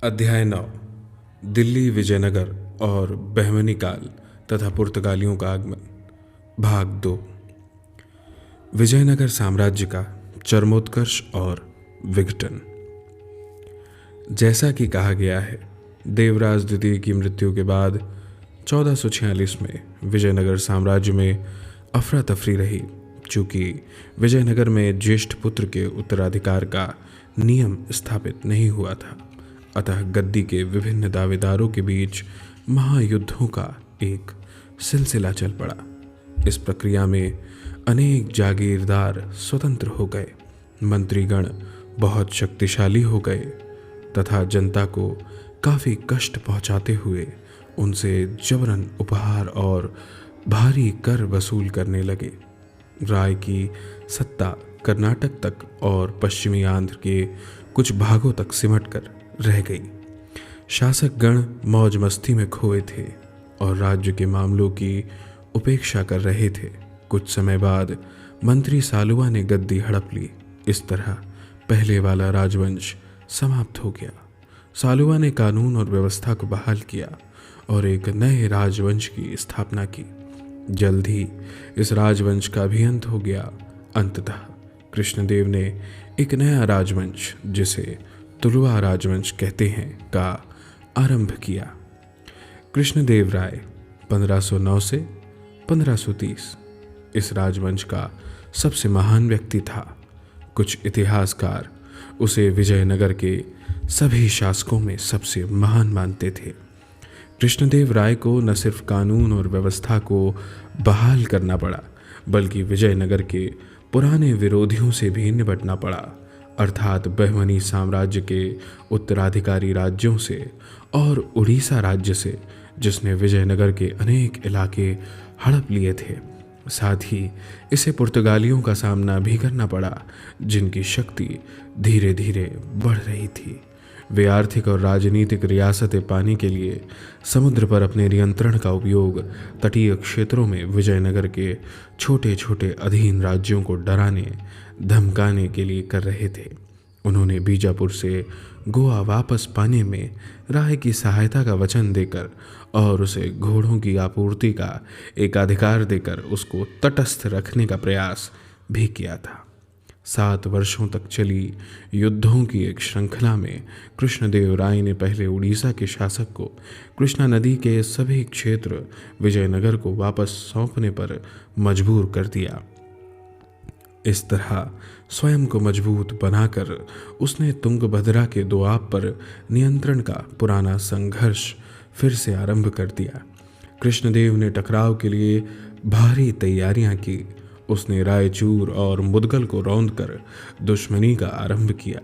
अध्याय 9। दिल्ली, विजयनगर और बहमनी काल तथा पुर्तगालियों का आगमन। भाग 2। विजयनगर साम्राज्य का चरमोत्कर्ष और विघटन। जैसा कि कहा गया है, देवराज द्वितीय की मृत्यु के बाद 1446 में विजयनगर साम्राज्य में अफरा तफरी रही, चूंकि विजयनगर में ज्येष्ठ पुत्र के उत्तराधिकार का नियम स्थापित नहीं हुआ था। अतः गद्दी के विभिन्न दावेदारों के बीच महायुद्धों का एक सिलसिला चल पड़ा। इस प्रक्रिया में अनेक जागीरदार स्वतंत्र हो गए, मंत्रीगण बहुत शक्तिशाली हो गए तथा जनता को काफ़ी कष्ट पहुंचाते हुए उनसे जबरन उपहार और भारी कर वसूल करने लगे। राय की सत्ता कर्नाटक तक और पश्चिमी आंध्र के कुछ भागों तक सिमट कर रह गई। शासक गण मौज मस्ती में खोए थे और राज्य के मामलों की उपेक्षा कर रहे थे। कुछ समय बाद मंत्री सालुआ ने गद्दी हड़प ली। इस तरह पहले वाला राजवंश समाप्त हो गया। सालुआ ने कानून और व्यवस्था को बहाल किया और एक नए राजवंश की स्थापना की। जल्द ही इस राजवंश का भी अंत हो गया। अंततः कृष्णदेव ने एक नया राजवंश, जिसे तुलुवा राजवंश कहते हैं, का आरंभ किया। कृष्णदेव राय 1509 से 1530 इस राजवंश का सबसे महान व्यक्ति था। कुछ इतिहासकार उसे विजयनगर के सभी शासकों में सबसे महान मानते थे। कृष्णदेव राय को न सिर्फ कानून और व्यवस्था को बहाल करना पड़ा, बल्कि विजयनगर के पुराने विरोधियों से भी निपटना पड़ा, अर्थात बहमनी साम्राज्य के उत्तराधिकारी राज्यों से और उड़ीसा राज्य से, जिसने विजयनगर के अनेक इलाके हड़प लिए थे। साथ ही इसे पुर्तगालियों का सामना भी करना पड़ा, जिनकी शक्ति धीरे धीरे बढ़ रही थी। वे आर्थिक और राजनीतिक रियासतें पाने के लिए समुद्र पर अपने नियंत्रण का उपयोग तटीय क्षेत्रों में विजयनगर के छोटे छोटे अधीन राज्यों को डराने धमकाने के लिए कर रहे थे। उन्होंने बीजापुर से गोवा वापस पाने में राय की सहायता का वचन देकर और उसे घोड़ों की आपूर्ति का एक अधिकार देकर उसको तटस्थ रखने का प्रयास भी किया था। 7 वर्षों तक चली युद्धों की एक श्रृंखला में कृष्णदेव राय ने पहले उड़ीसा के शासक को कृष्णा नदी के सभी क्षेत्र विजयनगर को वापस सौंपने पर मजबूर कर दिया। इस तरह स्वयं को मजबूत बनाकर उसने तुंगभद्रा के दोआब पर नियंत्रण का पुराना संघर्ष फिर से आरंभ कर दिया। कृष्णदेव ने टकराव के लिए भारी तैयारियां की। उसने रायचूर और मुदगल को रौंदकर दुश्मनी का आरंभ किया।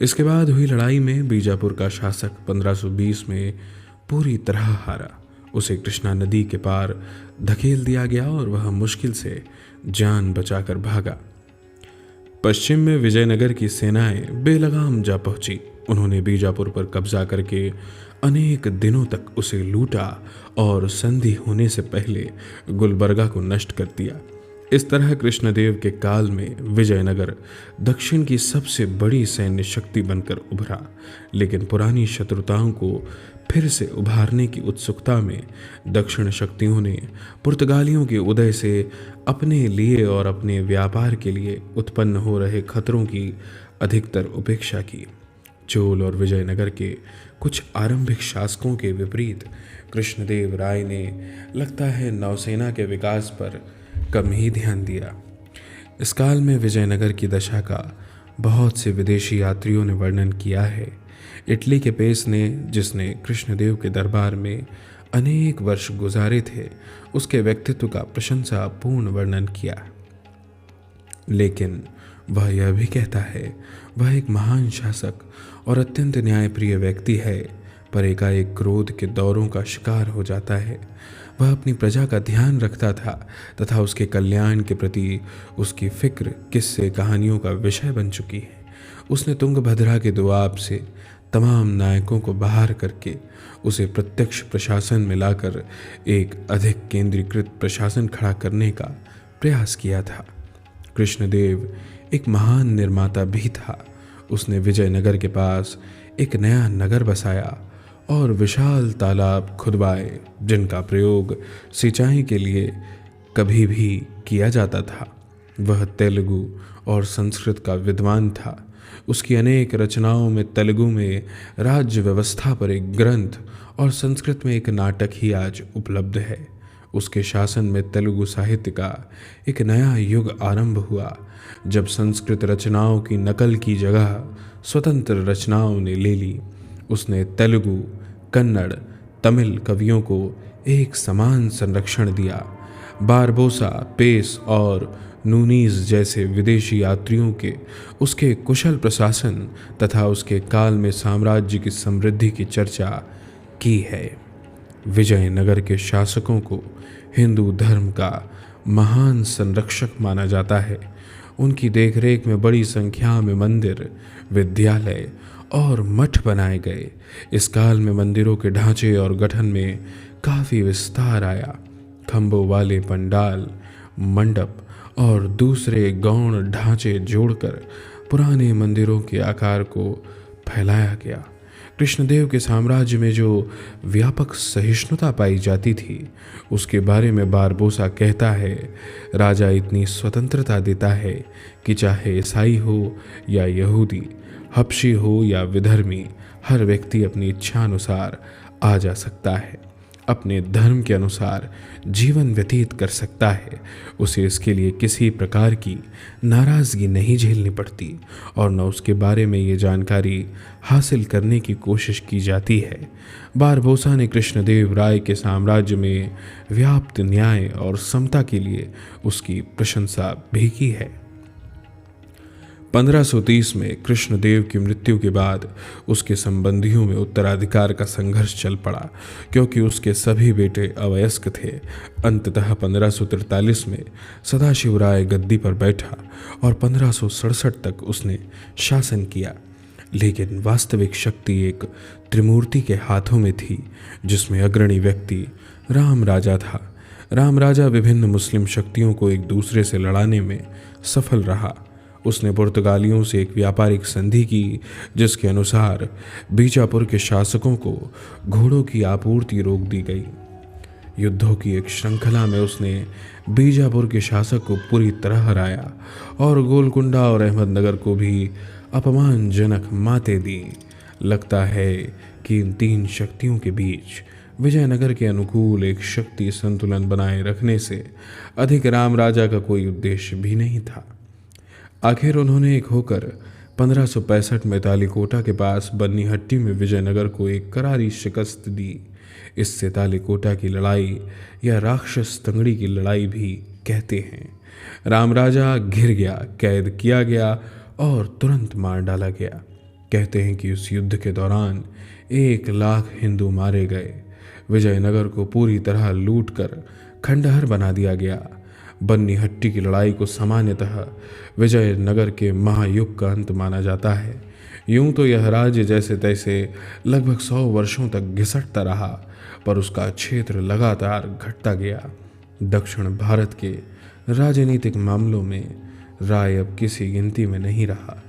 इसके बाद हुई लड़ाई में बीजापुर का शासक 1520 में पूरी तरह हारा। उसे कृष्णा नदी के पार धकेल दिया गया और वह मुश्किल से जान बचाकर भागा। पश्चिम में विजयनगर की सेनाएं बेलगाम जा पहुंची। उन्होंने बीजापुर पर कब्जा करके अनेक दिनों तक उसे लूटा और संधि होने से पहले गुलबर्गा को नष्ट कर दिया। इस तरह कृष्णदेव के काल में विजयनगर दक्षिण की सबसे बड़ी सैन्य शक्ति बनकर उभरा। लेकिन पुरानी शत्रुताओं को फिर से उभारने की उत्सुकता में दक्षिण शक्तियों ने पुर्तगालियों के उदय से अपने लिए और अपने व्यापार के लिए उत्पन्न हो रहे खतरों की अधिकतर उपेक्षा की। चोल और विजयनगर के कुछ आरंभिक शासकों के विपरीत कृष्णदेव राय ने लगता है नौसेना के विकास पर कम ही ध्यान दिया। इस काल में विजयनगर की दशा का बहुत से विदेशी यात्रियों ने वर्णन किया है। इटली के पेस ने, जिसने कृष्णदेव के दरबार में अनेक वर्ष गुजारे थे, उसके व्यक्तित्व का प्रशंसापूर्ण वर्णन किया। लेकिन वह यह भी कहता है वह एक महान शासक और अत्यंत न्यायप्रिय व्यक्ति है, पर एकाएक क्रोध के दौरों का शिकार हो जाता है। वह अपनी प्रजा का ध्यान रखता था तथा उसके कल्याण के प्रति उसकी फिक्र किस्से कहानियों का विषय बन चुकी है। उसने तुंगभद्रा के दोआब से तमाम नायकों को बाहर करके उसे प्रत्यक्ष प्रशासन में लाकर एक अधिक केंद्रीकृत प्रशासन खड़ा करने का प्रयास किया था। कृष्णदेव एक महान निर्माता भी था। उसने विजयनगर के पास एक नया नगर बसाया और विशाल तालाब खुदवाए जिनका प्रयोग सिंचाई के लिए कभी भी किया जाता था। वह तेलुगु और संस्कृत का विद्वान था। उसकी अनेक रचनाओं में तेलुगु में राज्य व्यवस्था पर एक ग्रंथ और संस्कृत में एक नाटक ही आज उपलब्ध है। उसके शासन में तेलुगु साहित्य का एक नया युग आरंभ हुआ, जब संस्कृत रचनाओं की नकल की जगह स्वतंत्र रचनाओं ने ले ली। उसने तेलुगु, कन्नड़, तमिल कवियों को एक समान संरक्षण दिया। बारबोसा, पेस और नूनीज जैसे विदेशी यात्रियों के उसके कुशल प्रशासन तथा उसके काल में साम्राज्य की समृद्धि की चर्चा की है। विजयनगर के शासकों को हिंदू धर्म का महान संरक्षक माना जाता है। उनकी देखरेख में बड़ी संख्या में मंदिर, विद्यालय और मठ बनाए गए। इस काल में मंदिरों के ढांचे और गठन में काफ़ी विस्तार आया। खंभों वाले पंडाल, मंडप और दूसरे गौण ढांचे जोड़कर पुराने मंदिरों के आकार को फैलाया गया। कृष्णदेव के साम्राज्य में जो व्यापक सहिष्णुता पाई जाती थी, उसके बारे में बारबोसा कहता है, राजा इतनी स्वतंत्रता देता है कि चाहे ईसाई हो या यहूदी, हबशी हो या विधर्मी, हर व्यक्ति अपनी इच्छा अनुसार आ जा सकता है, अपने धर्म के अनुसार जीवन व्यतीत कर सकता है। उसे इसके लिए किसी प्रकार की नाराज़गी नहीं झेलनी पड़ती और न उसके बारे में ये जानकारी हासिल करने की कोशिश की जाती है। बारबोसा ने कृष्णदेव राय के साम्राज्य में व्याप्त न्याय और समता के लिए उसकी प्रशंसा भी की है। 1530 में कृष्णदेव की मृत्यु के बाद उसके संबंधियों में उत्तराधिकार का संघर्ष चल पड़ा, क्योंकि उसके सभी बेटे अवयस्क थे। अंततः 1543 में सदाशिवराय गद्दी पर बैठा और 1567 तक उसने शासन किया। लेकिन वास्तविक शक्ति एक त्रिमूर्ति के हाथों में थी, जिसमें अग्रणी व्यक्ति राम राजा था। राम राजा विभिन्न मुस्लिम शक्तियों को एक दूसरे से लड़ाने में सफल रहा। उसने पुर्तगालियों से एक व्यापारिक संधि की, जिसके अनुसार बीजापुर के शासकों को घोड़ों की आपूर्ति रोक दी गई। युद्धों की एक श्रृंखला में उसने बीजापुर के शासक को पूरी तरह हराया और गोलकुंडा और अहमदनगर को भी अपमानजनक मातें दी। लगता है कि इन तीन शक्तियों के बीच विजयनगर के अनुकूल एक शक्ति संतुलन बनाए रखने से अधिक राम राजा का कोई उद्देश्य भी नहीं था। आखिर उन्होंने एक होकर 1565 में तालीकोटा के पास बन्नीहट्टी में विजयनगर को एक करारी शिकस्त दी। इससे तालीकोटा की लड़ाई या राक्षस तंगड़ी की लड़ाई भी कहते हैं। राम राजा घिर गया, कैद किया गया और तुरंत मार डाला गया। कहते हैं कि उस युद्ध के दौरान 1 लाख हिंदू मारे गए। विजयनगर को पूरी तरह लूट कर खंडहर बना दिया गया। बन्नीहट्टी की लड़ाई को सामान्यतः विजयनगर के महायुग का अंत माना जाता है। यूं तो यह राज्य जैसे तैसे लगभग 100 वर्षों तक घिसटता रहा, पर उसका क्षेत्र लगातार घटता गया। दक्षिण भारत के राजनीतिक मामलों में राय अब किसी गिनती में नहीं रहा।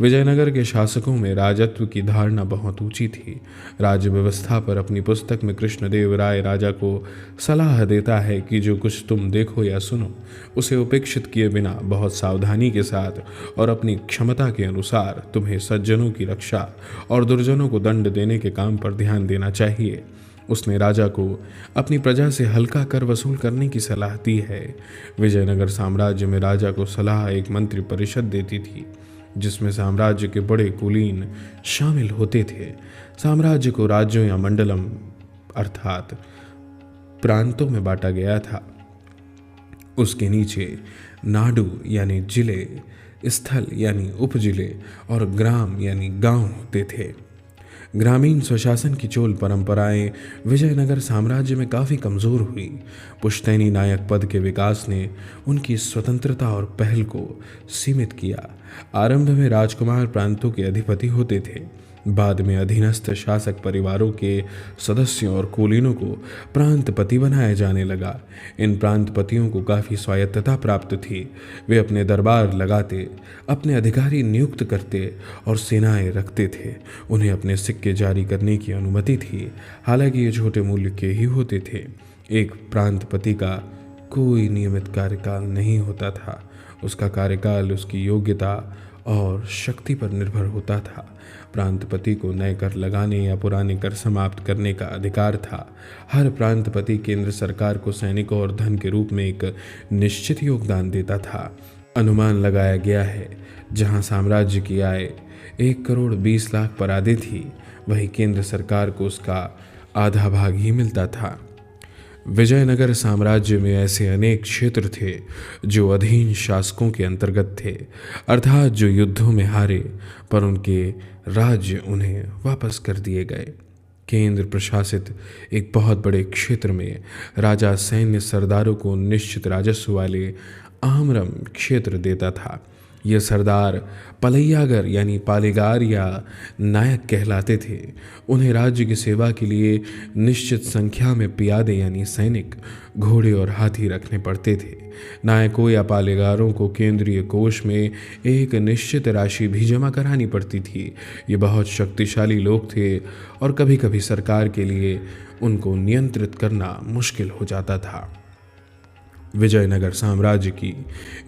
विजयनगर के शासकों में राजत्व की धारणा बहुत ऊंची थी। राज्य व्यवस्था पर अपनी पुस्तक में कृष्णदेव राय राजा को सलाह देता है कि जो कुछ तुम देखो या सुनो, उसे उपेक्षित किए बिना बहुत सावधानी के साथ और अपनी क्षमता के अनुसार तुम्हें सज्जनों की रक्षा और दुर्जनों को दंड देने के काम पर ध्यान देना चाहिए। उसने राजा को अपनी प्रजा से हल्का कर वसूल करने की सलाह दी है। विजयनगर साम्राज्य में राजा को सलाह एक मंत्री परिषद देती थी, जिसमें साम्राज्य के बड़े कुलीन शामिल होते थे। साम्राज्य को राज्यों या मंडलम अर्थात प्रांतों में बांटा गया था। उसके नीचे नाडु यानी जिले, स्थल यानी उपजिले और ग्राम यानी गांव होते थे। ग्रामीण स्वशासन की चोल परंपराएं विजयनगर साम्राज्य में काफ़ी कमज़ोर हुई। पुश्तैनी नायक पद के विकास ने उनकी स्वतंत्रता और पहल को सीमित किया। आरंभ में राजकुमार प्रांतों के अधिपति होते थे, बाद में अधीनस्थ शासक परिवारों के सदस्यों और कुलीनों को प्रांतपति बनाया जाने लगा। इन प्रांतपतियों को काफ़ी स्वायत्तता प्राप्त थी। वे अपने दरबार लगाते, अपने अधिकारी नियुक्त करते और सेनाएं रखते थे। उन्हें अपने सिक्के जारी करने की अनुमति थी, हालांकि ये छोटे मूल्य के ही होते थे। एक प्रांतपति का कोई नियमित कार्यकाल नहीं होता था। उसका कार्यकाल उसकी योग्यता और शक्ति पर निर्भर होता था। प्रांतपति को नए कर लगाने या पुराने कर समाप्त करने का अधिकार था। हर प्रांतपति केंद्र सरकार को सैनिकों और धन के रूप में एक निश्चित योगदान देता था। अनुमान लगाया गया है जहां साम्राज्य की आय 1,20,00,000 पर आधी थी, वहीं केंद्र सरकार को उसका आधा भाग ही मिलता था। विजयनगर साम्राज्य में ऐसे अनेक क्षेत्र थे जो अधीन शासकों के अंतर्गत थे, अर्थात जो युद्धों में हारे पर उनके राज्य उन्हें वापस कर दिए गए। केंद्र प्रशासित एक बहुत बड़े क्षेत्र में राजा सैन्य सरदारों को निश्चित राजस्व वाले आमरम क्षेत्र देता था। ये सरदार पलैयागर यानी पालेगार या नायक कहलाते थे। उन्हें राज्य की सेवा के लिए निश्चित संख्या में पियादे यानी सैनिक, घोड़े और हाथी रखने पड़ते थे। नायकों या पालेगारों को केंद्रीय कोष में एक निश्चित राशि भी जमा करानी पड़ती थी। ये बहुत शक्तिशाली लोग थे और कभी कभी सरकार के लिए उनको नियंत्रित करना मुश्किल हो जाता था। विजयनगर साम्राज्य की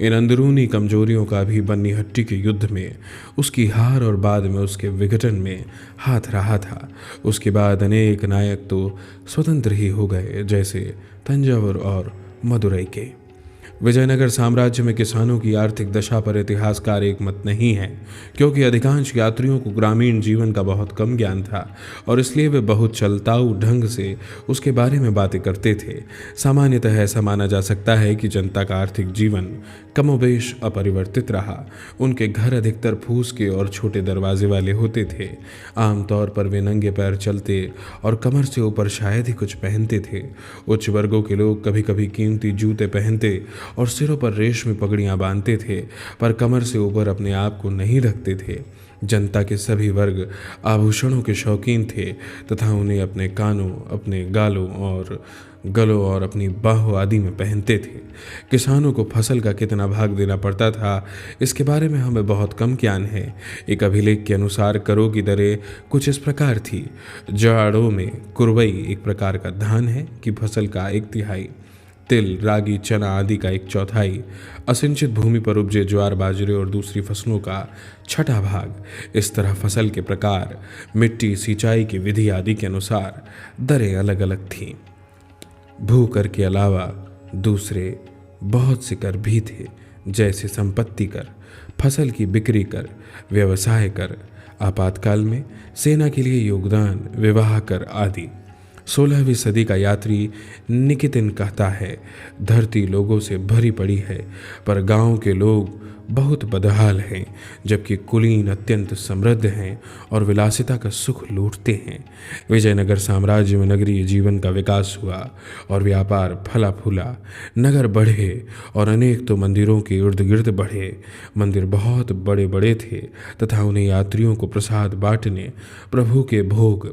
इन अंदरूनी कमजोरियों का भी बन्नीहट्टी के युद्ध में, उसकी हार और बाद में उसके विघटन में हाथ रहा था। उसके बाद अनेक नायक तो स्वतंत्र ही हो गए, जैसे तंजावुर और मदुरई के। विजयनगर साम्राज्य में किसानों की आर्थिक दशा पर इतिहासकार एक मत नहीं है, क्योंकि अधिकांश यात्रियों को ग्रामीण जीवन का बहुत कम ज्ञान था और इसलिए वे बहुत चलताऊ ढंग से उसके बारे में बातें करते थे। सामान्यतः ऐसा माना जा सकता है कि जनता का आर्थिक जीवन कमोबेश अपरिवर्तित रहा। उनके घर अधिकतर फूस के और छोटे दरवाजे वाले होते थे। आमतौर पर वे नंगे पैर चलते और कमर से ऊपर शायद ही कुछ पहनते थे। उच्च वर्गों के लोग कभी कभी कीमती जूते पहनते और सिरों पर रेशमी पगड़ियां बांधते थे, पर कमर से ऊपर अपने आप को नहीं रखते थे। जनता के सभी वर्ग आभूषणों के शौकीन थे तथा उन्हें अपने कानों, अपने गालों और गलों और अपनी बाहों आदि में पहनते थे। किसानों को फसल का कितना भाग देना पड़ता था, इसके बारे में हमें बहुत कम ज्ञान है। एक अभिलेख के अनुसार करों की दरें कुछ इस प्रकार थी। जाड़ों में कुरवई एक प्रकार का धान है कि फसल का 1/3, तिल, रागी, चना आदि का 1/4, असिंचित भूमि पर उपजे ज्वार, बाजरे और दूसरी फसलों का 6ठा भाग। इस तरह फसल के प्रकार, मिट्टी, सिंचाई की विधि आदि के अनुसार दरें अलग अलग थीं। भू कर के अलावा दूसरे बहुत से कर भी थे, जैसे संपत्ति कर, फसल की बिक्री कर, व्यवसाय कर, आपातकाल में सेना के लिए योगदान, विवाह कर आदि। 16वीं सदी का यात्री निकितिन कहता है, धरती लोगों से भरी पड़ी है पर गांव के लोग बहुत बदहाल हैं, जबकि कुलीन अत्यंत समृद्ध हैं और विलासिता का सुख लूटते हैं। विजयनगर साम्राज्य में नगरीय जीवन का विकास हुआ और व्यापार फला फूला। नगर बढ़े और अनेक तो मंदिरों के इर्द गिर्द बढ़े। मंदिर बहुत बड़े बड़े थे तथा उन्हें यात्रियों को प्रसाद बांटने, प्रभु के भोग,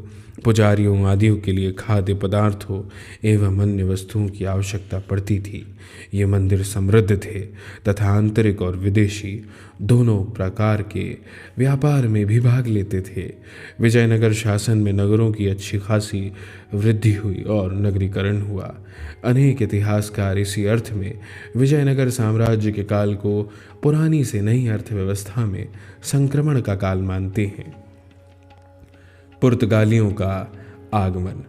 पुजारियों आदियों के लिए खाद्य पदार्थों एवं अन्य वस्तुओं की आवश्यकता पड़ती थी। ये मंदिर समृद्ध थे तथा आंतरिक और विदेशी दोनों प्रकार के व्यापार में भी भाग लेते थे। विजयनगर शासन में नगरों की अच्छी खासी वृद्धि हुई और नगरीकरण हुआ। अनेक इतिहासकार इसी अर्थ में विजयनगर साम्राज्य के काल को पुरानी से नई अर्थव्यवस्था में संक्रमण का काल मानते हैं। पुर्तगालियों का आगमन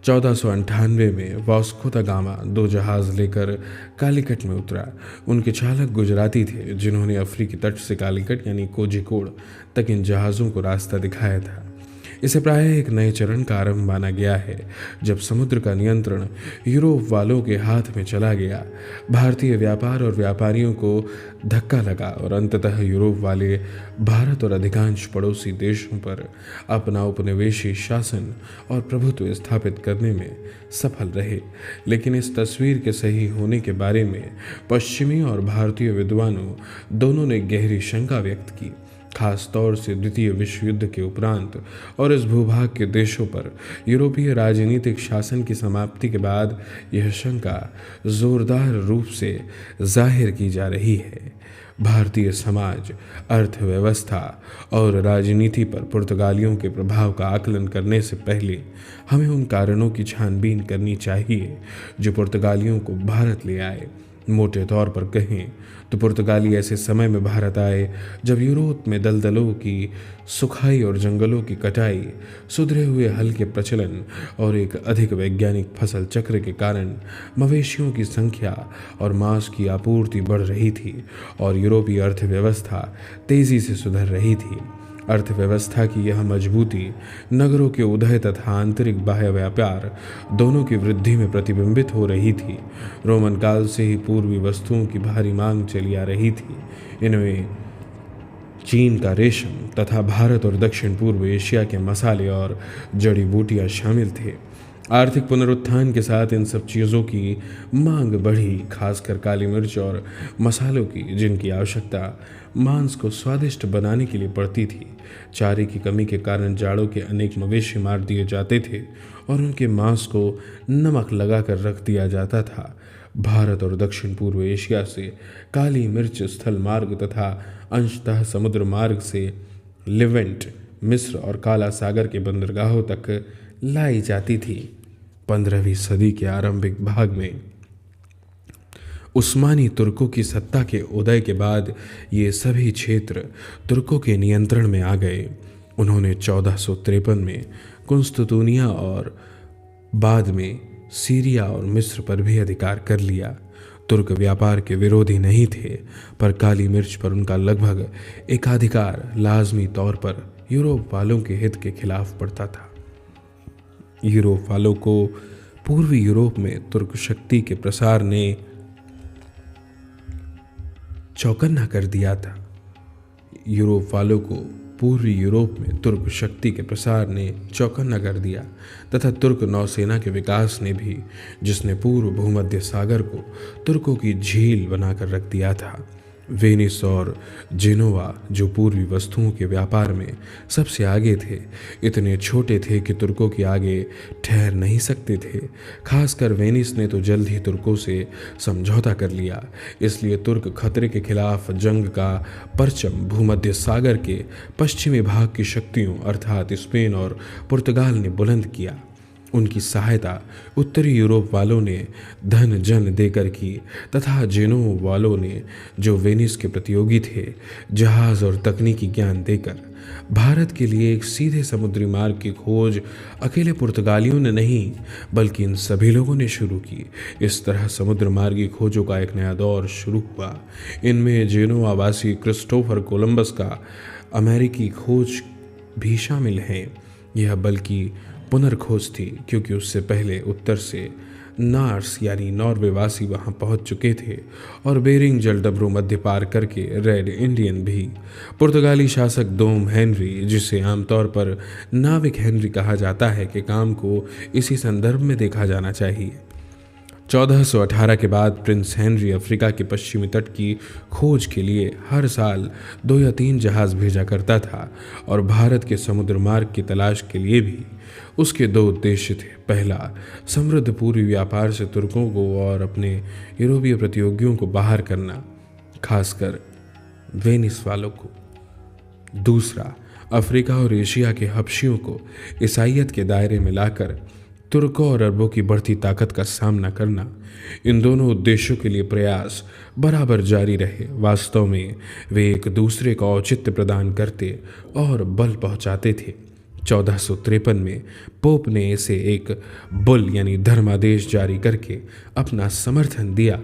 1498 में वास्को दा गामा 2 जहाज़ लेकर कालीकट में उतरा। उनके चालक गुजराती थे, जिन्होंने अफ्रीकी तट से कालीकट यानी कोझिकोड तक इन जहाज़ों को रास्ता दिखाया था। इसे प्रायः एक नए चरण का आरंभ माना गया है, जब समुद्र का नियंत्रण यूरोप वालों के हाथ में चला गया। भारतीय व्यापार और व्यापारियों को धक्का लगा और अंततः यूरोप वाले भारत और अधिकांश पड़ोसी देशों पर अपना उपनिवेशी शासन और प्रभुत्व स्थापित करने में सफल रहे। लेकिन इस तस्वीर के सही होने के बारे में पश्चिमी और भारतीय विद्वानों दोनों ने गहरी शंका व्यक्त की। खास तौर से द्वितीय विश्व युद्ध के उपरांत और इस भूभाग के देशों पर यूरोपीय राजनीतिक शासन की समाप्ति के बाद यह शंका जोरदार रूप से जाहिर की जा रही है। भारतीय समाज, अर्थव्यवस्था और राजनीति पर पुर्तगालियों के प्रभाव का आकलन करने से पहले हमें उन कारणों की छानबीन करनी चाहिए जो पुर्तगालियों को भारत ले आए। मोटे तौर पर कहें तो पुर्तगाली ऐसे समय में भारत आए जब यूरोप में दलदलों की सुखाई और जंगलों की कटाई, सुधरे हुए हल के प्रचलन और एक अधिक वैज्ञानिक फसल चक्र के कारण मवेशियों की संख्या और मांस की आपूर्ति बढ़ रही थी और यूरोपीय अर्थव्यवस्था तेजी से सुधर रही थी। अर्थव्यवस्था की यह मजबूती नगरों के उदय तथा आंतरिक बाह्य व्यापार दोनों की वृद्धि में प्रतिबिंबित हो रही थी। रोमन काल से ही पूर्वी वस्तुओं की भारी मांग चली आ रही थी। इनमें चीन का रेशम तथा भारत और दक्षिण पूर्व एशिया के मसाले और जड़ी बूटियां शामिल थे। आर्थिक पुनरुत्थान के साथ इन सब चीज़ों की मांग बढ़ी, खासकर काली मिर्च और मसालों की, जिनकी आवश्यकता मांस को स्वादिष्ट बनाने के लिए पड़ती थी। चारे की कमी के कारण जाड़ों के अनेक मवेशी मार दिए जाते थे और उनके मांस को नमक लगाकर रख दिया जाता था। भारत और दक्षिण पूर्व एशिया से काली मिर्च स्थल मार्ग तथा अंशतः समुद्र मार्ग से लिवेंट, मिस्र और काला सागर के बंदरगाहों तक लाई जाती थी। 15वीं सदी के आरंभिक भाग में उस्मानी तुर्कों की सत्ता के उदय के बाद ये सभी क्षेत्र तुर्कों के नियंत्रण में आ गए। उन्होंने 1453 में कुंस्तुतुनिया और बाद में सीरिया और मिस्र पर भी अधिकार कर लिया। तुर्क व्यापार के विरोधी नहीं थे, पर काली मिर्च पर उनका लगभग एकाधिकार लाजमी तौर पर यूरोप वालों के हित के खिलाफ पड़ता था। यूरोप वालों को पूर्वी यूरोप में तुर्क शक्ति के प्रसार ने चौकन्ना कर दिया था। यूरोप वालों को पूर्वी यूरोप में तुर्क शक्ति के प्रसार ने चौकन्ना कर दिया तथा तुर्क नौसेना के विकास ने भी, जिसने पूर्व भूमध्य सागर को तुर्कों की झील बनाकर रख दिया था। वेनिस और जेनोवा, जो पूर्वी वस्तुओं के व्यापार में सबसे आगे थे, इतने छोटे थे कि तुर्कों के आगे ठहर नहीं सकते थे। खासकर वेनिस ने तो जल्द ही तुर्कों से समझौता कर लिया। इसलिए तुर्क खतरे के खिलाफ जंग का परचम भूमध्य सागर के पश्चिमी भाग की शक्तियों अर्थात स्पेन और पुर्तगाल ने बुलंद किया। उनकी सहायता उत्तरी यूरोप वालों ने धन जन देकर की तथा जेनो वालों ने, जो वेनिस के प्रतियोगी थे, जहाज और तकनीकी ज्ञान देकर। भारत के लिए एक सीधे समुद्री मार्ग की खोज अकेले पुर्तगालियों ने नहीं, बल्कि इन सभी लोगों ने शुरू की। इस तरह समुद्र मार्गी खोजों का एक नया दौर शुरू हुआ। इनमें जेनोवावासी क्रिस्टोफर कोलंबस का अमेरिकी खोज भी शामिल हैं। यह बल्कि पुनर्खोज थी, क्योंकि उससे पहले उत्तर से नार्स यानी नॉर्वेवासी वहां पहुंच चुके थे और बेरिंग जलडबरू मध्य पार करके रेड इंडियन भी। पुर्तगाली शासक दोम हेनरी, जिसे आमतौर पर नाविक हेनरी कहा जाता है, के काम को इसी संदर्भ में देखा जाना चाहिए। 1418 के बाद प्रिंस हेनरी अफ्रीका के पश्चिमी तट की खोज के लिए हर साल 2 या 3 जहाज भेजा करता था और भारत के समुद्र मार्ग की तलाश के लिए भी। उसके 2 उद्देश्य थे। पहला, समृद्ध पूर्वी व्यापार से तुर्कों को और अपने यूरोपीय प्रतियोगियों को बाहर करना, खासकर वेनिस वालों को। दूसरा, अफ्रीका और एशिया के हबशियों को ईसाइयत के दायरे में लाकर तुर्कों और अरबों की बढ़ती ताकत का सामना करना। इन दोनों उद्देश्यों के लिए प्रयास बराबर जारी रहे। वास्तव में वे एक दूसरे को औचित्य प्रदान करते और बल पहुंचाते थे। 1453 में पोप ने इसे एक बुल यानी धर्मादेश जारी करके अपना समर्थन दिया,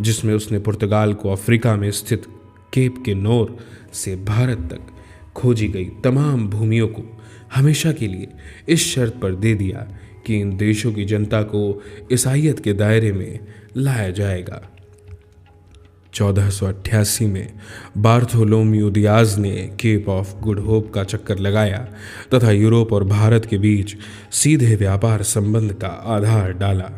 जिसमें उसने पुर्तगाल को अफ्रीका में स्थित केप के नोर से भारत तक खोजी गई तमाम भूमियों को हमेशा के लिए इस शर्त पर दे दिया कि इन देशों की जनता को ईसाइयत के दायरे में लाया जाएगा। 1488 में बार्थोलोम्यू दियाज ने केप ऑफ गुड होप का चक्कर लगाया तथा यूरोप और भारत के बीच सीधे व्यापार संबंध का आधार डाला।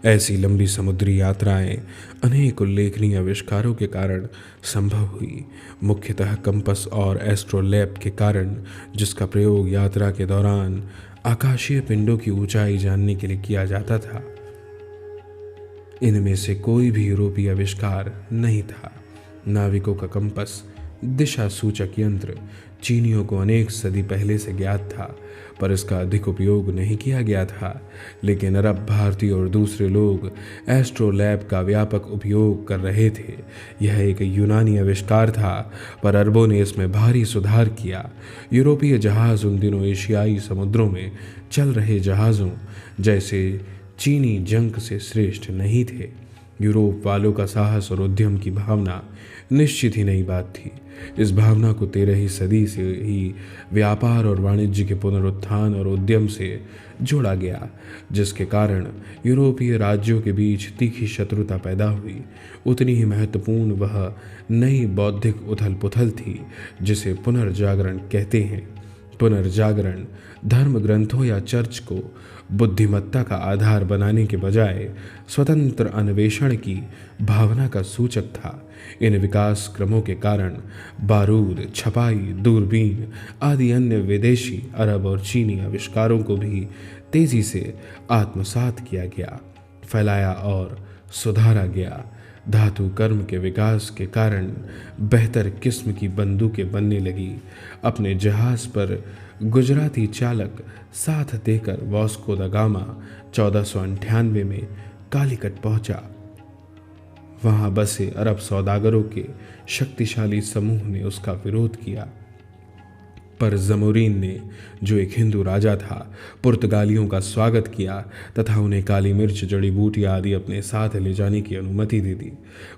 ऐसी लंबी समुद्री यात्राएं अनेक उल्लेखनीय आविष्कारों के कारण संभव हुई, मुख्यतः कंपस और एस्ट्रोलैब के कारण, जिसका प्रयोग यात्रा के दौरान आकाशीय पिंडों की ऊंचाई जानने के लिए किया जाता था। इनमें से कोई भी यूरोपीय आविष्कार नहीं था। नाविकों का कंपस, दिशा सूचक यंत्र, चीनियों को अनेक सदी पहले से ज्ञात था, पर इसका अधिक उपयोग नहीं किया गया था। लेकिन अरब, भारतीय और दूसरे लोग एस्ट्रोलैब का व्यापक उपयोग कर रहे थे। यह एक यूनानी आविष्कार था, पर अरबों ने इसमें भारी सुधार किया। यूरोपीय जहाज़ उन दिनों एशियाई समुद्रों में चल रहे जहाज़ों जैसे चीनी जंक से श्रेष्ठ नहीं थे। यूरोप वालों का साहस और उद्यम की भावना निश्चित ही नई बात थी। इस भावना को 13वीं सदी से ही व्यापार और वाणिज्य के पुनरुत्थान और उद्यम से जोड़ा गया, जिसके कारण यूरोपीय राज्यों के बीच तीखी शत्रुता पैदा हुई। उतनी ही महत्वपूर्ण वह नई बौद्धिक उथल पुथल थी जिसे पुनर्जागरण कहते हैं। पुनर्जागरण धर्म ग्रंथों या चर्च को बुद्धिमत्ता का आधार बनाने के बजाय स्वतंत्र अन्वेषण की भावना का सूचक था। इन विकास क्रमों के कारण बारूद, छपाई, दूरबीन आदि अन्य विदेशी, अरब और चीनी आविष्कारों को भी तेजी से आत्मसात किया गया, फैलाया और सुधारा गया। धातु कर्म के विकास के कारण बेहतर किस्म की बंदूकें बनने लगी। अपने जहाज पर गुजराती चालक साथ देकर वास्को दा गामा 1498 में कालीकट पहुंचा। वहां बसे अरब सौदागरों के शक्तिशाली समूह ने उसका विरोध किया, पर जमोरीन ने, जो एक हिंदू राजा था, पुर्तगालियों का स्वागत किया तथा उन्हें काली मिर्च, जड़ी बूटियां आदि अपने साथ ले जाने की अनुमति दे दी।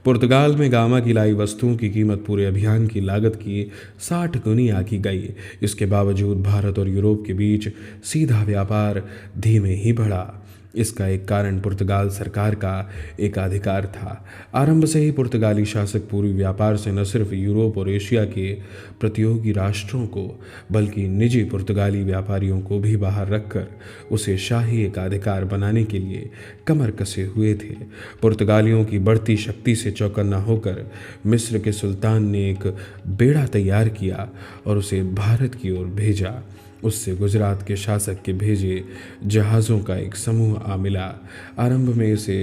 पुर्तगाल में गामा की लाई वस्तुओं की कीमत पूरे अभियान की लागत की 60 गुनी आकी गई। इसके बावजूद भारत और यूरोप के बीच सीधा व्यापार धीमे ही बढ़ा। इसका एक कारण पुर्तगाल सरकार का एकाधिकार था। आरंभ से ही पुर्तगाली शासक पूर्वी व्यापार से न सिर्फ यूरोप और एशिया के प्रतियोगी राष्ट्रों को बल्कि निजी पुर्तगाली व्यापारियों को भी बाहर रखकर उसे शाही एकाधिकार बनाने के लिए कमर कसे हुए थे। पुर्तगालियों की बढ़ती शक्ति से चौकन्ना होकर मिस्र के सुल्तान ने एक बेड़ा तैयार किया और उसे भारत की ओर भेजा। उससे गुजरात के शासक के भेजे जहाज़ों का एक समूह आ मिला। आरंभ में इसे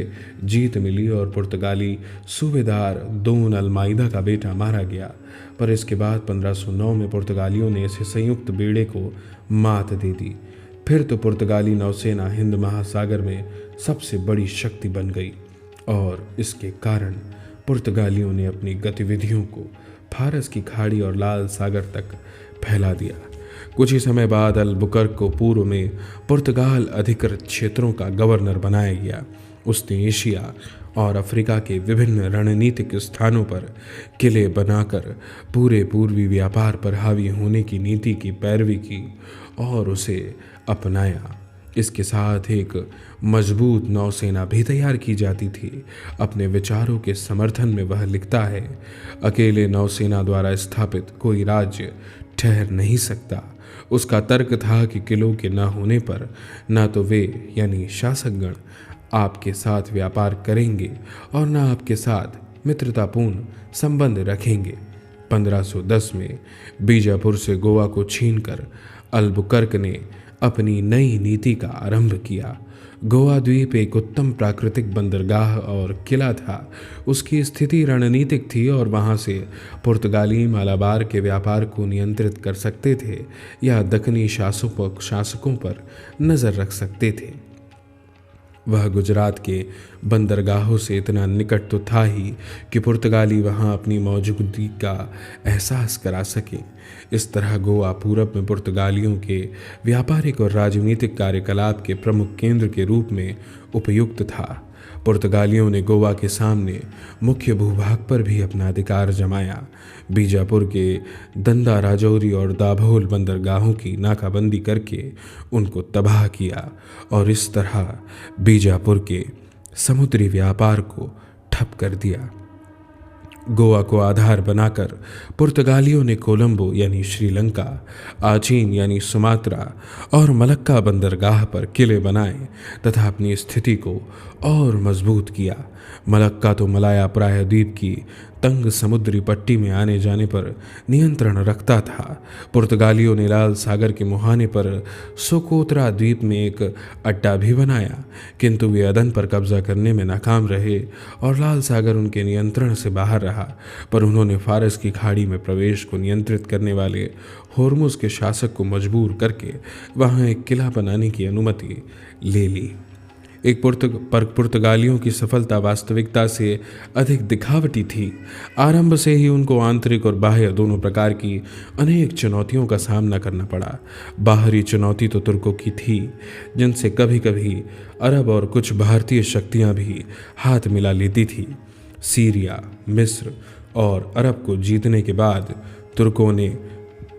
जीत मिली और पुर्तगाली सूबेदार दोन अलमाइदा का बेटा मारा गया, पर इसके बाद 1509 में पुर्तगालियों ने इसे संयुक्त बेड़े को मात दे दी। फिर तो पुर्तगाली नौसेना हिंद महासागर में सबसे बड़ी शक्ति बन गई और इसके कारण पुर्तगालियों ने अपनी गतिविधियों को फारस की खाड़ी और लाल सागर तक फैला दिया। कुछ ही समय बाद अलबुकर्क को पूर्व में पुर्तगाल अधिकृत क्षेत्रों का गवर्नर बनाया गया। उसने एशिया और अफ्रीका के विभिन्न रणनीतिक स्थानों पर किले बनाकर पूरे पूर्वी व्यापार पर हावी होने की नीति की पैरवी की और उसे अपनाया। इसके साथ एक मजबूत नौसेना भी तैयार की जाती थी। अपने विचारों के समर्थन में वह लिखता है, अकेले नौसेना द्वारा स्थापित कोई राज्य ठहर नहीं सकता। उसका तर्क था कि किलों के न होने पर ना तो वे यानी शासकगण आपके साथ व्यापार करेंगे और न आपके साथ मित्रतापूर्ण संबंध रखेंगे। 1510 में बीजापुर से गोवा को छीनकर अलबुकर्क ने अपनी नई नीति का आरंभ किया। गोवा द्वीप एक उत्तम प्राकृतिक बंदरगाह और किला था। उसकी स्थिति रणनीतिक थी और वहां से पुर्तगाली मालाबार के व्यापार को नियंत्रित कर सकते थे या दक्कनी शासकों पर नज़र रख सकते थे। वह गुजरात के बंदरगाहों से इतना निकट तो था ही कि पुर्तगाली वहां अपनी मौजूदगी का एहसास करा सके। इस तरह गोवा पूरब में पुर्तगालियों के व्यापारिक और राजनीतिक कार्यकलाप के प्रमुख केंद्र के रूप में उपयुक्त था। पुर्तगालियों ने गोवा के सामने मुख्य भूभाग पर भी अपना अधिकार जमाया। बीजापुर के दंदा, राजौरी और दाभोल बंदरगाहों की नाकाबंदी करके उनको तबाह किया और इस तरह बीजापुर के समुद्री व्यापार को ठप कर दिया। गोवा को आधार बनाकर पुर्तगालियों ने कोलंबो यानी श्रीलंका, आचीन यानी सुमात्रा और मलक्का बंदरगाह पर किले बनाए तथा अपनी स्थिति को और मजबूत किया। मलक्का तो मलाया प्रायद्वीप की तंग समुद्री पट्टी में आने जाने पर नियंत्रण रखता था। पुर्तगालियों ने लाल सागर के मुहाने पर सोकोत्रा द्वीप में एक अड्डा भी बनाया, किंतु वे अदन पर कब्जा करने में नाकाम रहे और लाल सागर उनके नियंत्रण से बाहर रहा। पर उन्होंने फारस की खाड़ी में प्रवेश को नियंत्रित करने वाले होर्मुज के शासक को मजबूर करके वहां एक किला बनाने की अनुमति ले ली। पुर्तगालियों की सफलता वास्तविकता से अधिक दिखावटी थी। आरंभ से ही उनको आंतरिक और बाह्य दोनों प्रकार की अनेक चुनौतियों का सामना करना पड़ा। बाहरी चुनौती तो तुर्कों की थी, जिनसे कभी कभी अरब और कुछ भारतीय शक्तियां भी हाथ मिला लेती थी। सीरिया, मिस्र और अरब को जीतने के बाद तुर्कों ने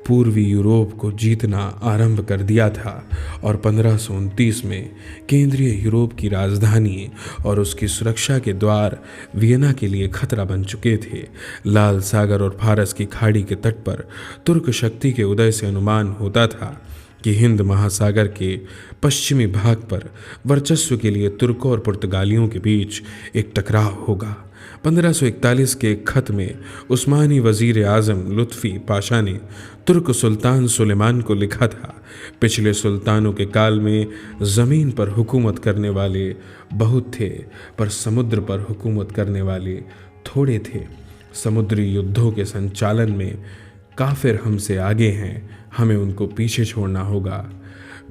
पूर्वी यूरोप को जीतना आरंभ कर दिया था और 1529 में केंद्रीय यूरोप की राजधानी और उसकी सुरक्षा के द्वार वियना के लिए खतरा बन चुके थे। लाल सागर और फारस की खाड़ी के तट पर तुर्क शक्ति के उदय से अनुमान होता था कि हिंद महासागर के पश्चिमी भाग पर वर्चस्व के लिए तुर्कों और पुर्तगालियों के बीच एक टकराव होगा। 1541 के एक खत में उस्मानी वजीर आजम लुत्फी पाशा ने तुर्क सुल्तान सुलेमान को लिखा था, पिछले सुल्तानों के काल में ज़मीन पर हुकूमत करने वाले बहुत थे, पर समुद्र पर हुकूमत करने वाले थोड़े थे। समुद्री युद्धों के संचालन में काफिर हमसे आगे हैं, हमें उनको पीछे छोड़ना होगा।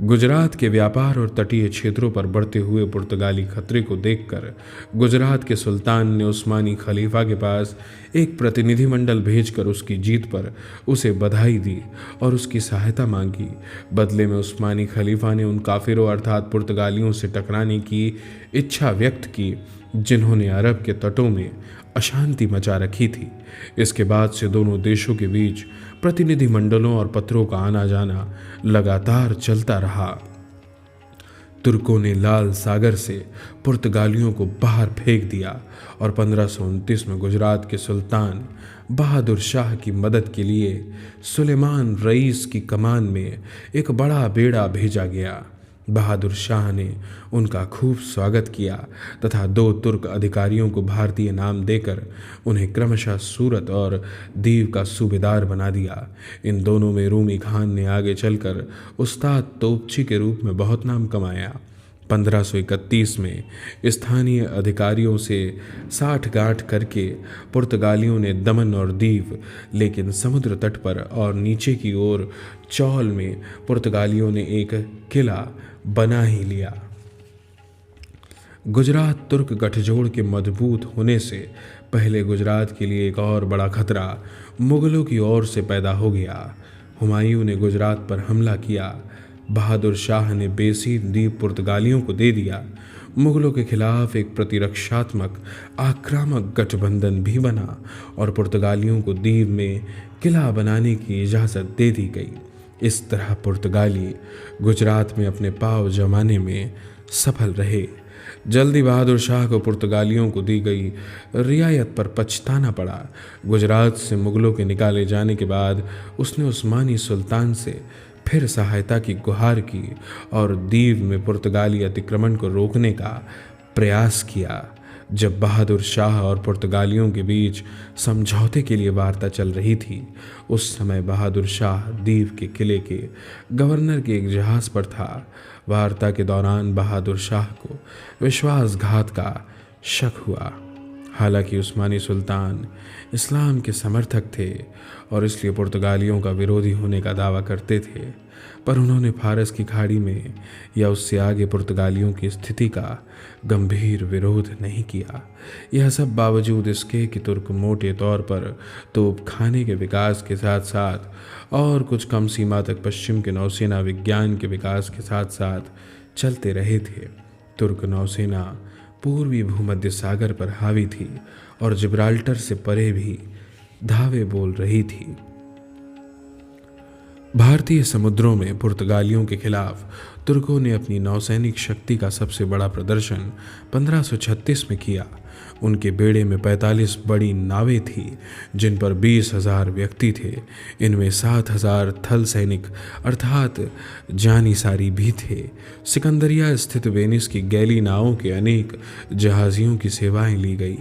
गुजरात के व्यापार और तटीय क्षेत्रों पर बढ़ते हुए पुर्तगाली खतरे को देखकर गुजरात के सुल्तान ने उस्मानी खलीफा के पास एक प्रतिनिधिमंडल भेजकर उसकी जीत पर उसे बधाई दी और उसकी सहायता मांगी। बदले में उस्मानी खलीफा ने उन काफिरों अर्थात पुर्तगालियों से टकराने की इच्छा व्यक्त की जिन्होंने अरब के तटों में अशांति मचा रखी थी। इसके बाद से दोनों देशों के बीच प्रतिनिधिमंडलों और पत्रों का आना जाना लगातार चलता रहा। तुर्कों ने लाल सागर से पुर्तगालियों को बाहर फेंक दिया और 1529 में गुजरात के सुल्तान बहादुर शाह की मदद के लिए सुलेमान रईस की कमान में एक बड़ा बेड़ा भेजा गया। बहादुर शाह ने उनका खूब स्वागत किया तथा 2 तुर्क अधिकारियों को भारतीय नाम देकर उन्हें क्रमशः सूरत और दीव का सूबेदार बना दिया। इन दोनों में रूमी खान ने आगे चलकर उस्ताद तोपची के रूप में बहुत नाम कमाया। 1531 में स्थानीय अधिकारियों से साठगांठ करके पुर्तगालियों ने दमन और दीव, लेकिन समुद्र तट पर और नीचे की ओर चौल में पुर्तगालियों ने एक किला बना ही लिया। गुजरात तुर्क गठजोड़ के मजबूत होने से पहले गुजरात के लिए एक और बड़ा खतरा मुगलों की ओर से पैदा हो गया। हुमायूं ने गुजरात पर हमला किया। बहादुर शाह ने बेसीन द्वीप पुर्तगालियों को दे दिया। मुगलों के खिलाफ एक प्रतिरक्षात्मक आक्रामक गठबंधन भी बना और पुर्तगालियों को दीव में किला बनाने की इजाज़त दे दी गई। इस तरह पुर्तगाली गुजरात में अपने पांव जमाने में सफल रहे। जल्दी बहादुर शाह को पुर्तगालियों को दी गई रियायत पर पछताना पड़ा। गुजरात से मुगलों के निकाले जाने के बाद उसने उस्मानी सुल्तान से फिर सहायता की गुहार की और दीव में पुर्तगाली अतिक्रमण को रोकने का प्रयास किया। जब बहादुर शाह और पुर्तगालियों के बीच समझौते के लिए वार्ता चल रही थी, उस समय बहादुर शाह दीव के किले के गवर्नर के एक जहाज़ पर था। वार्ता के दौरान बहादुर शाह को विश्वासघात का शक हुआ। हालांकि उस्मानी सुल्तान इस्लाम के समर्थक थे और इसलिए पुर्तगालियों का विरोधी होने का दावा करते थे, पर उन्होंने फारस की खाड़ी में या उससे आगे पुर्तगालियों की स्थिति का गंभीर विरोध नहीं किया। यह सब बावजूद इसके कि तुर्क मोटे तौर पर तोपखाने के विकास के साथ साथ और कुछ कम सीमा तक पश्चिम के नौसेना विज्ञान के विकास के साथ साथ चलते रहे थे। तुर्क नौसेना पूर्वी भूमध्य सागर पर हावी थी और जिब्राल्टर से परे भी धावे बोल रही थी। भारतीय समुद्रों में पुर्तगालियों के खिलाफ तुर्कों ने अपनी नौसैनिक शक्ति का सबसे बड़ा प्रदर्शन 1536 में किया। उनके बेड़े में 45 बड़ी नावें थी जिन पर 20,000 व्यक्ति थे। इनमें 7,000 थल सैनिक अर्थात जानिसारी भी थे। सिकंदरिया स्थित वेनिस की गैली नावों के अनेक जहाजियों की सेवाएं ली गई।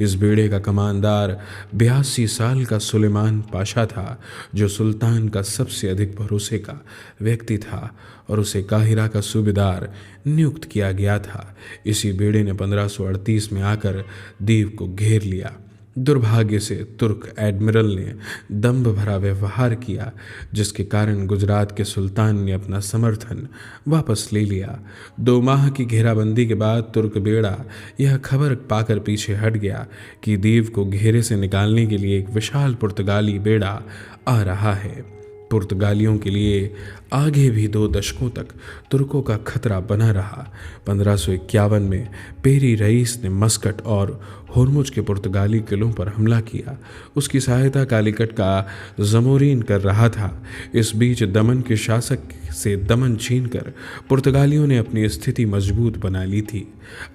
इस बेड़े का कमांडर 82 साल का सुलेमान पाशा था, जो सुल्तान का सबसे अधिक भरोसे का व्यक्ति था और उसे काहिरा का सूबेदार नियुक्त किया गया था। इसी बेड़े ने 1538 में आकर द्वीप को घेर लिया। दुर्भाग्य से तुर्क एडमिरल ने दंभ भरा व्यवहार किया, जिसके कारण गुजरात के सुल्तान ने अपना समर्थन वापस ले लिया। 2 माह की घेराबंदी के बाद तुर्क बेड़ा यह खबर पाकर पीछे हट गया कि द्वीप को घेरे से निकालने के लिए एक विशाल पुर्तगाली बेड़ा आ रहा है। पुर्तगालियों के लिए आगे भी 2 दशकों तक तुर्कों का खतरा बना रहा। 1551 में पेरी रईस ने मस्कट और होर्मुज के पुर्तगाली किलों पर हमला किया। उसकी सहायता कालीकट का जमोरीन कर रहा था। इस बीच दमन के शासक से दमन छीनकर पुर्तगालियों ने अपनी स्थिति मजबूत बना ली थी।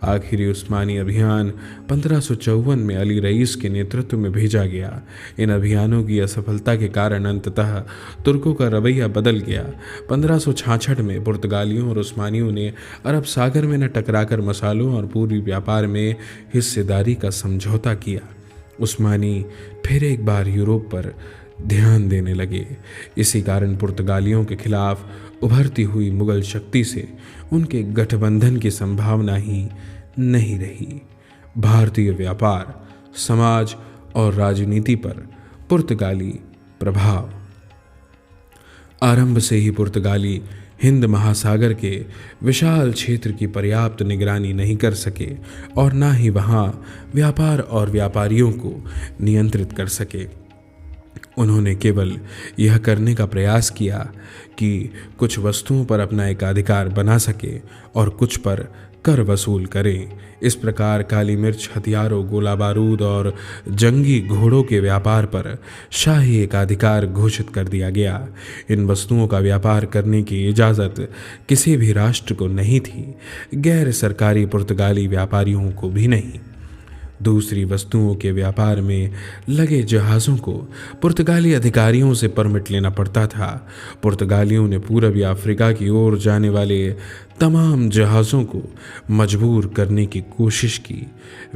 आखिरी उस्मानी अभियान 1554 में अली रईस के नेतृत्व में भेजा गया। इन अभियानों की असफलता के कारण अंततः तुर्कों का रवैया बदल गया। 1566 में पुर्तगालियों और उस्मानियों ने अरब सागर में न टकराकर मसालों और पूर्वी व्यापार में हिस्सेदारी का समझौता किया। उस्मानी फिर एक बार यूरोप पर ध्यान देने लगे। इसी कारण पुर्तगालियों के खिलाफ उभरती हुई मुगल शक्ति से उनके गठबंधन की संभावना ही नहीं रही। भारतीय व्यापार, समाज और राजनीति पर पुर्तगाली प्रभाव। आरंभ से ही पुर्तगाली हिंद महासागर के विशाल क्षेत्र की पर्याप्त निगरानी नहीं कर सके और ना ही वहाँ व्यापार और व्यापारियों को नियंत्रित कर सके। उन्होंने केवल यह करने का प्रयास किया कि कुछ वस्तुओं पर अपना एकाधिकार बना सके और कुछ पर कर वसूल करें। इस प्रकार काली मिर्च, हथियारों, गोला बारूद और जंगी घोड़ों के व्यापार पर शाही एकाधिकार घोषित कर दिया गया। इन वस्तुओं का व्यापार करने की इजाज़त किसी भी राष्ट्र को नहीं थी, गैर सरकारी पुर्तगाली व्यापारियों को भी नहीं। दूसरी वस्तुओं के व्यापार में लगे जहाज़ों को पुर्तगाली अधिकारियों से परमिट लेना पड़ता था। पुर्तगालियों ने पूर्वी अफ्रीका की ओर जाने वाले तमाम जहाज़ों को मजबूर करने की कोशिश की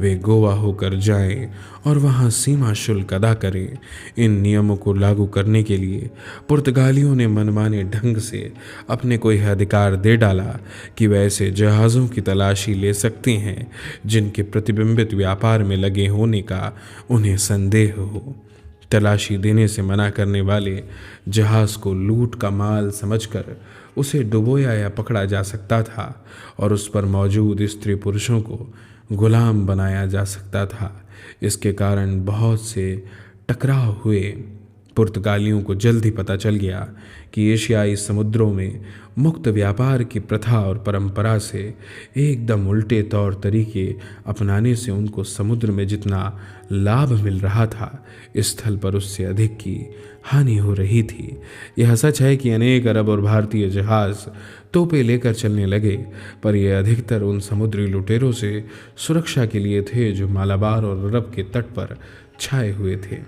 वे गोवा होकर जाएं और वहां सीमा शुल्क अदा करें। इन नियमों को लागू करने के लिए पुर्तगालियों ने मनमाने ढंग से अपने को यह अधिकार दे डाला कि वे ऐसे जहाज़ों की तलाशी ले सकते हैं जिनके प्रतिबिंबित व्यापार में लगे होने का उन्हें संदेह हो। तलाशी देने से मना करने वाले जहाज़ को लूट का माल समझकर उसे डुबोया या पकड़ा जा सकता था और उस पर मौजूद स्त्री पुरुषों को गुलाम बनाया जा सकता था। इसके कारण बहुत से टकराव हुए। पुर्तगालियों को जल्द ही पता चल गया कि एशियाई समुद्रों में मुक्त व्यापार की प्रथा और परंपरा से एकदम उल्टे तौर तरीके अपनाने से उनको समुद्र में जितना लाभ मिल रहा था, स्थल पर उससे अधिक की हानि हो रही थी। यह सच है कि अनेक अरब और भारतीय जहाज़ तोपें लेकर चलने लगे, पर यह अधिकतर उन समुद्री लुटेरों से सुरक्षा के लिए थे जो मालाबार और अरब के तट पर छाए हुए थे।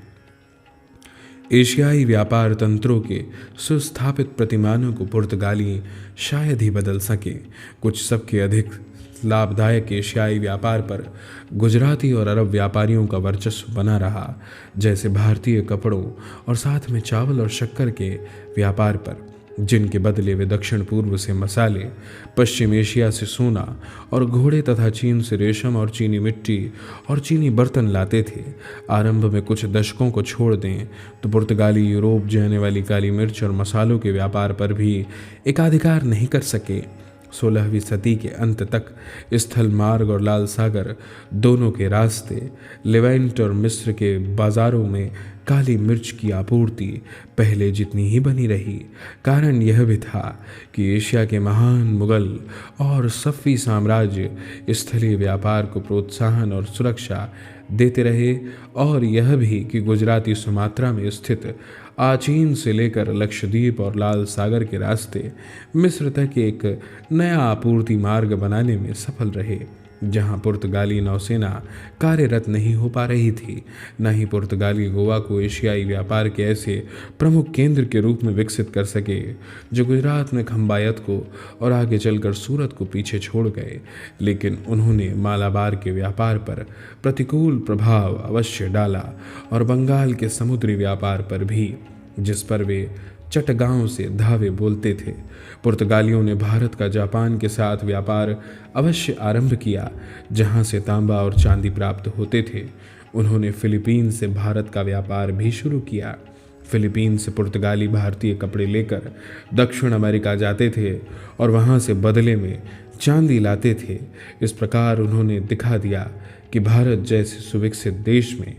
एशियाई व्यापार तंत्रों के सुस्थापित प्रतिमानों को पुर्तगाली शायद ही बदल सके। कुछ सबके अधिक लाभदायक एशियाई व्यापार पर गुजराती और अरब व्यापारियों का वर्चस्व बना रहा, जैसे भारतीय कपड़ों और साथ में चावल और शक्कर के व्यापार पर, जिनके बदले वे दक्षिण पूर्व से मसाले, पश्चिम एशिया से सोना और घोड़े तथा चीन से रेशम और चीनी मिट्टी और चीनी बर्तन लाते थे। आरंभ में कुछ दशकों को छोड़ दें तो पुर्तगाली यूरोप जाने वाली काली मिर्च और मसालों के व्यापार पर भी एकाधिकार नहीं कर सके। 16वीं सदी के अंत तक स्थल मार्ग और लाल सागर दोनों के रास्ते, लेवेंट और मिस्र के बाजारों में काली मिर्च की आपूर्ति पहले जितनी ही बनी रही। कारण यह भी था कि एशिया के महान मुगल और सफ़ी साम्राज्य स्थलीय व्यापार को प्रोत्साहन और सुरक्षा देते रहे, और यह भी कि गुजराती सुमात्रा में स्थित आचीन से लेकर लक्षद्वीप और लाल सागर के रास्ते मिस्र तक एक नया आपूर्ति मार्ग बनाने में सफल रहे। जहां पुर्तगाली नौसेना कार्यरत नहीं हो पा रही थी, न ही पुर्तगाली गोवा को एशियाई व्यापार के ऐसे प्रमुख केंद्र के रूप में विकसित कर सके जो गुजरात में खंबायत को और आगे चलकर सूरत को पीछे छोड़ गए। लेकिन उन्होंने मालाबार के व्यापार पर प्रतिकूल प्रभाव अवश्य डाला और बंगाल के समुद्री व्यापार पर भी, जिस पर वे चटगांव से धावे बोलते थे। पुर्तगालियों ने भारत का जापान के साथ व्यापार अवश्य आरंभ किया, जहां से तांबा और चांदी प्राप्त होते थे। उन्होंने फिलीपीन से भारत का व्यापार भी शुरू किया। फिलीपीन से पुर्तगाली भारतीय कपड़े लेकर दक्षिण अमेरिका जाते थे और वहां से बदले में चांदी लाते थे। इस प्रकार उन्होंने दिखा दिया कि भारत जैसे सुविकसित देश में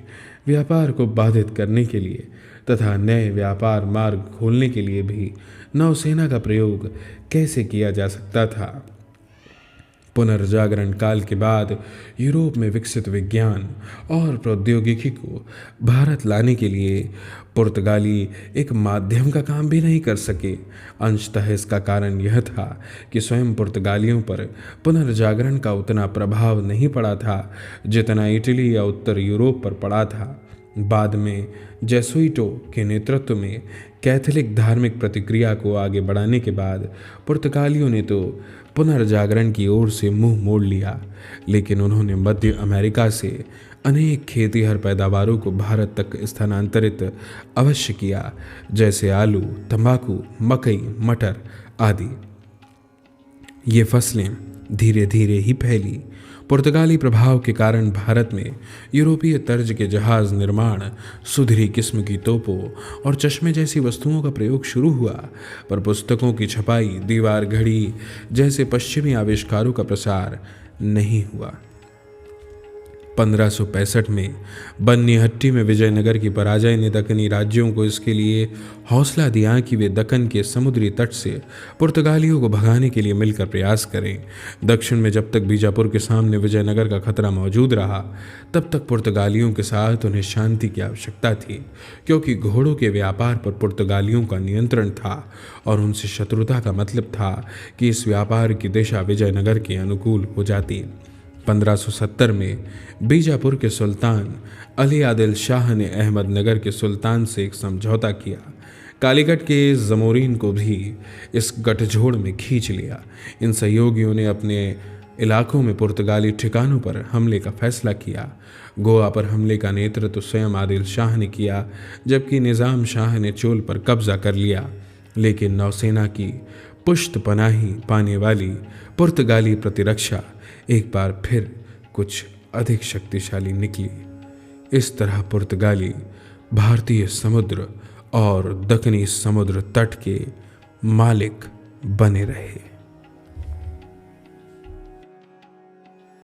व्यापार को बाधित करने के लिए तथा नए व्यापार मार्ग खोलने के लिए भी नौसेना का प्रयोग कैसे किया जा सकता था। पुनर्जागरण काल के बाद यूरोप में विकसित विज्ञान और प्रौद्योगिकी को भारत लाने के लिए पुर्तगाली एक माध्यम का काम भी नहीं कर सके। अंशतः इसका कारण यह था कि स्वयं पुर्तगालियों पर पुनर्जागरण का उतना प्रभाव नहीं पड़ा था जितना इटली या उत्तर यूरोप पर पड़ा था। बाद में जेसुइटों के नेतृत्व में कैथोलिक धार्मिक प्रतिक्रिया को आगे बढ़ाने के बाद पुर्तगालियों ने तो पुनर्जागरण की ओर से मुंह मोड़ लिया, लेकिन उन्होंने मध्य अमेरिका से अनेक खेतीहर पैदावारों को भारत तक स्थानांतरित अवश्य किया, जैसे आलू, तंबाकू, मकई, मटर आदि। ये फसलें धीरे धीरे ही फैली। पुर्तगाली प्रभाव के कारण भारत में यूरोपीय तर्ज के जहाज निर्माण, सुधरी किस्म की तोपों और चश्मे जैसी वस्तुओं का प्रयोग शुरू हुआ, पर पुस्तकों की छपाई, दीवार घड़ी जैसे पश्चिमी आविष्कारों का प्रसार नहीं हुआ। 1565 में बन्नीहट्टी में विजयनगर की पराजय ने दक्कनी राज्यों को इसके लिए हौसला दिया कि वे दक्कन के समुद्री तट से पुर्तगालियों को भगाने के लिए मिलकर प्रयास करें। दक्षिण में जब तक बीजापुर के सामने विजयनगर का खतरा मौजूद रहा, तब तक पुर्तगालियों के साथ उन्हें शांति की आवश्यकता थी, क्योंकि घोड़ों के व्यापार पर पुर्तगालियों का नियंत्रण था और उनसे शत्रुता का मतलब था कि इस व्यापार की दिशा विजयनगर के अनुकूल हो जाती। 1570 में बीजापुर के सुल्तान अली आदिल शाह ने अहमदनगर के सुल्तान से एक समझौता किया। कालीकट के जमोरीन को भी इस गठजोड़ में खींच लिया। इन सहयोगियों ने अपने इलाकों में पुर्तगाली ठिकानों पर हमले का फैसला किया। गोवा पर हमले का नेतृत्व स्वयं आदिल शाह ने किया, जबकि निज़ाम शाह ने चोल पर कब्जा कर लिया। लेकिन नौसेना की पुष्ट पनाही पाने वाली पुर्तगाली प्रतिरक्षा एक बार फिर कुछ अधिक शक्तिशाली निकली। इस तरह पुर्तगाली भारतीय समुद्र और दक्कनी समुद्र तट के मालिक बने रहे।